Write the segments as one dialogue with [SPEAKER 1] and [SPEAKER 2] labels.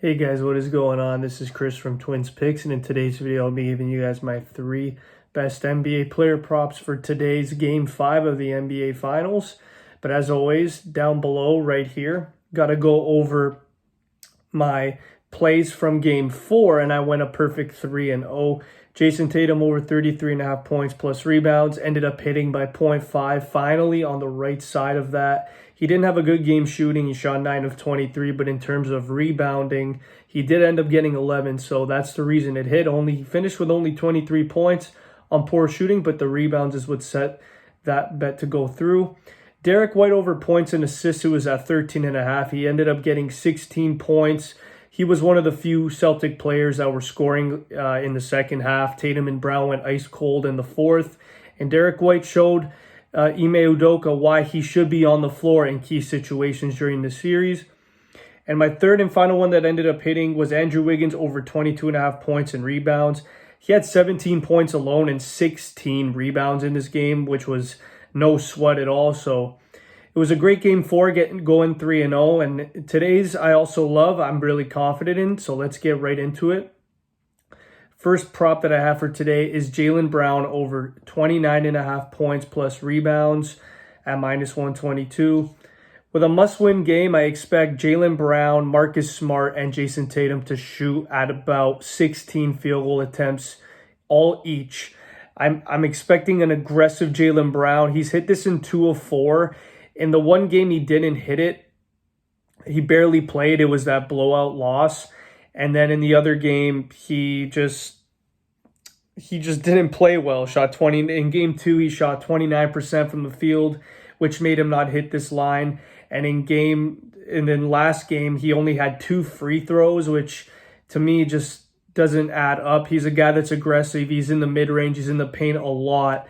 [SPEAKER 1] Hey guys, what is going on? This is Chris from Twins Picks, and in today's video, I'll be giving you guys my 3 best NBA player props for today's Game 5 of the NBA Finals. But as always, down below right here, got to go over my plays from Game 4, and I went a perfect 3-0. Jason Tatum over 33.5 points plus rebounds, ended up hitting by 0.5 finally on the right side of that. He didn't have a good game shooting. He shot 9 of 23, but in terms of rebounding, he did end up getting 11, so that's the reason it hit. He finished with only 23 points on poor shooting, but the rebounds is what set that bet to go through. Derek White over points and assists, who was at 13.5. He ended up getting 16 points. He was one of the few Celtic players that were scoring in the second half. Tatum and Brown went ice cold in the fourth. And Derek White showed Ime Udoka why he should be on the floor in key situations during the series. And my third and final one that ended up hitting was Andrew Wiggins over 22.5 points and rebounds. He had 17 points alone and 16 rebounds in this game, which was no sweat at all. So it was a great game 4, going 3-0. And today's I also love. I'm really confident in. So let's get right into it. First prop that I have for today is Jalen Brown over 29.5 points plus rebounds at -122. With a must-win game, I expect Jalen Brown, Marcus Smart, and Jason Tatum to shoot at about 16 field goal attempts all each. I'm expecting an aggressive Jalen Brown. He's hit this in 2 of 4. In the one game he didn't hit it, he barely played. It was that blowout loss. And then in the other game, he just didn't play well. Shot 20 in game 2. He shot 29% from the field, which made him not hit this line. And then last game, he only had 2 free throws, which to me just doesn't add up. He's a guy that's aggressive. He's in the mid range. He's in the paint a lot.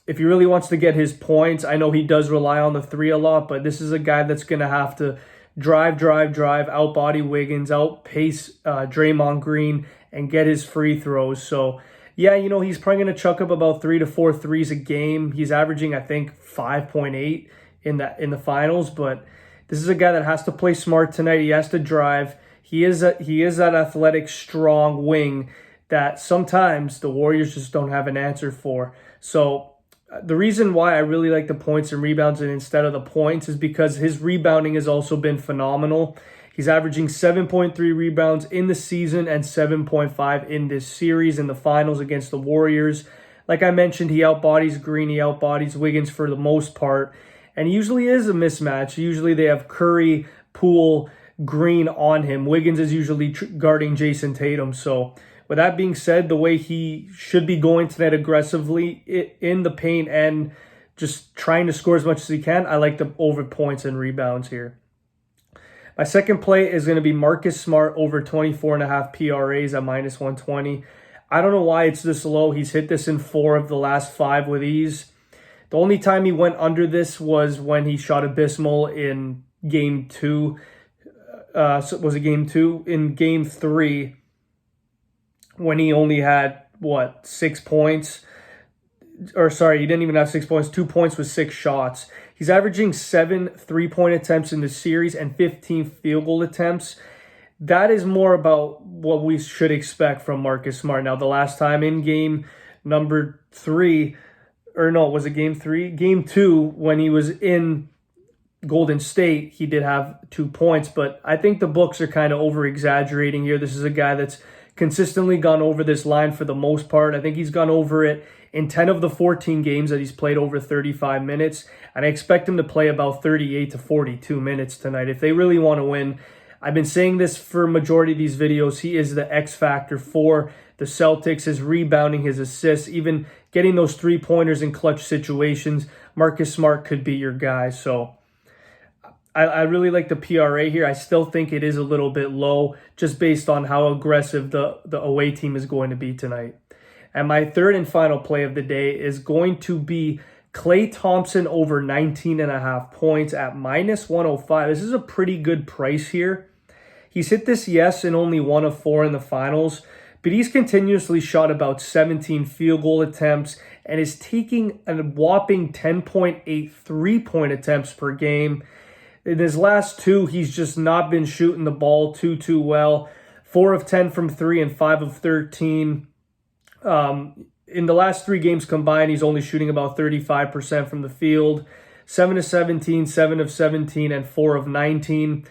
[SPEAKER 1] If he really wants to get his points, I know he does rely on the 3 a lot, but this is a guy that's going to have to drive, outbody Wiggins, outpace Draymond Green, and get his free throws. So, yeah, he's probably going to chuck up about 3 to 4 threes a game. He's averaging, I think, 5.8 in the finals, but this is a guy that has to play smart tonight. He has to drive. He is that athletic, strong wing that sometimes the Warriors just don't have an answer for. So the reason why I really like the points and rebounds and instead of the points is because his rebounding has also been phenomenal. He's averaging 7.3 rebounds in the season and 7.5 in this series in the finals against the Warriors. Like I mentioned, he outbodies Green, he outbodies Wiggins for the most part. And usually is a mismatch. Usually they have Curry, Poole, Green on him. Wiggins is usually guarding Jason Tatum. So with that being said, the way he should be going tonight aggressively in the paint and just trying to score as much as he can, I like the over points and rebounds here. My second play is going to be Marcus Smart over 24.5 PRAs at -120. I don't know why it's this low. He's hit this in 4 of the last 5 with ease. The only time he went under this was when he shot abysmal in Game 2. Was it Game 2? In Game 3, when he only had, 6 points? Or sorry, he didn't even have 6 points. 2 points with 6 shots. He's averaging 7 3-point attempts in the series and 15 field goal attempts. That is more about what we should expect from Marcus Smart. Now, the last time in game number 3, or no, was it Game 3? Game 2, when he was in Golden State, he did have 2 points, but I think the books are kind of over-exaggerating here. This is a guy that's consistently gone over this line for the most part. I think he's gone over it in 10 of the 14 games that he's played over 35 minutes, and I expect him to play about 38 to 42 minutes tonight if they really want to win. I've been saying this for a majority of these videos. He is the X factor for the Celtics, his rebounding, his assists, even getting those 3-pointers in clutch situations. Marcus Smart could be your guy. So I really like the PRA here. I still think it is a little bit low just based on how aggressive the away team is going to be tonight. And my third and final play of the day is going to be Klay Thompson over 19.5 points at -105. This is a pretty good price here. He's hit this, yes, in only 1 of 4 in the finals, but he's continuously shot about 17 field goal attempts and is taking a whopping 10.8 3-point attempts per game. In his last two, he's just not been shooting the ball too well. 4 of 10 from 3 and 5 of 13. In the last 3 games combined, he's only shooting about 35% from the field. 7 of 17, 7 of 17, and 4 of 19.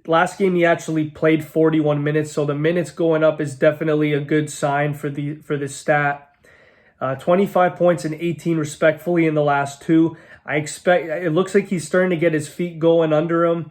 [SPEAKER 1] Last game, he actually played 41 minutes, so the minutes going up is definitely a good sign for this stat. 25 points and 18 respectfully in the last 2. It looks like he's starting to get his feet going under him.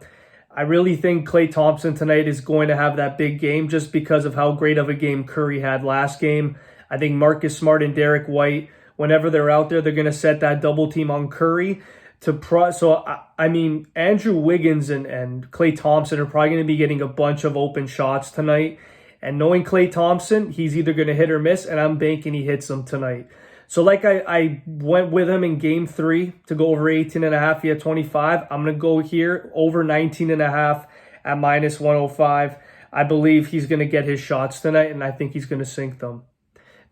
[SPEAKER 1] I really think Klay Thompson tonight is going to have that big game just because of how great of a game Curry had last game. I think Marcus Smart and Derek White, whenever they're out there, they're going to set that double team on Curry. I mean, Andrew Wiggins and Klay Thompson are probably going to be getting a bunch of open shots tonight. And knowing Klay Thompson, he's either going to hit or miss, and I'm banking he hits them tonight. So like I went with him in game 3 to go over 18.5. He had 25. I'm going to go here over 19.5 at minus 105. I believe he's going to get his shots tonight, and I think he's going to sink them.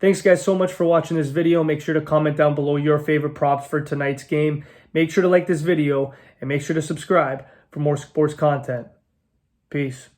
[SPEAKER 1] Thanks, guys, so much for watching this video. Make sure to comment down below your favorite props for tonight's game. Make sure to like this video, and make sure to subscribe for more sports content. Peace.